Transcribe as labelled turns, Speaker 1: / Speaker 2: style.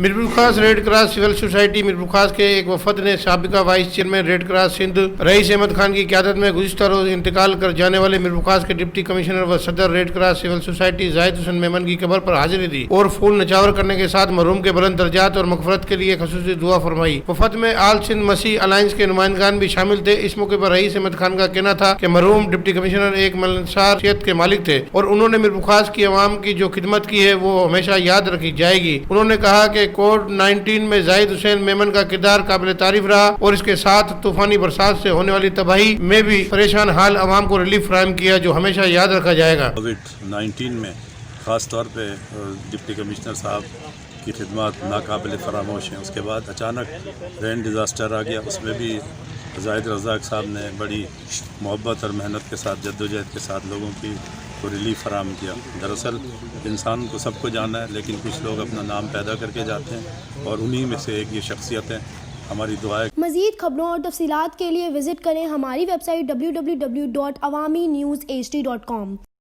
Speaker 1: Mirpur Khas red cross civil society Mirpur Khas کے ایک وفد نے سابقہ vice chairman red cross Sindh Raees Ahmed Khan کی قیادت میں گزشتہ روز انتقال کر جانے والے میرپور خاص کے ڈپٹی کمشنر و صدر ریڈ کراس سول سوسائٹی زاہد حسین میمن کی قبر پر حاضری دی اور پھول نچاور کرنے کے ساتھ مرحوم کے بلند درجات اور مغفرت کے لیے خصوصی دعا فرمائی۔ وفد میں آل سندھ مسیح الائنس کے نمائندگان بھی شامل تھے۔ اس موقع پر رئیس احمد خان کا کہنا تھا کہ مرحوم ڈپٹی کمشنر ایک ملنسار شخصیت کے مالک تھے اور انہوں نے میرپور خاص کی عوام کی جو خدمت کی ہے وہ ہمیشہ یاد رکھی جائے گی۔ انہوں نے کہا کہ کووڈ-19 میں زاہد حسین میمن کا کردار قابل تعریف رہا اور اس کے ساتھ طوفانی برسات سے ہونے والی تباہی میں بھی پریشان حال عوام کو ریلیف فراہم کیا جو ہمیشہ یاد رکھا جائے گا۔
Speaker 2: کووڈ-19 میں خاص طور پہ ڈپٹی کمشنر صاحب کی خدمات ناقابل فراموش ہیں۔ اس کے بعد اچانک رین ڈیزاسٹر آ گیا، اس میں بھی زاہد رزاق صاحب نے بڑی محبت اور محنت کے ساتھ جدوجہد کے ساتھ لوگوں کی کو ریلیف فراہم کیا۔ دراصل انسان کو سب کو جانا ہے لیکن کچھ لوگ اپنا نام پیدا کر کے جاتے ہیں اور انہی میں سے ایک یہ شخصیت ہے۔ ہماری دعا ہے
Speaker 3: مزید خبروں اور تفصیلات کے لیے وزٹ کریں ہماری ویب سائٹ www.awami newshd.com۔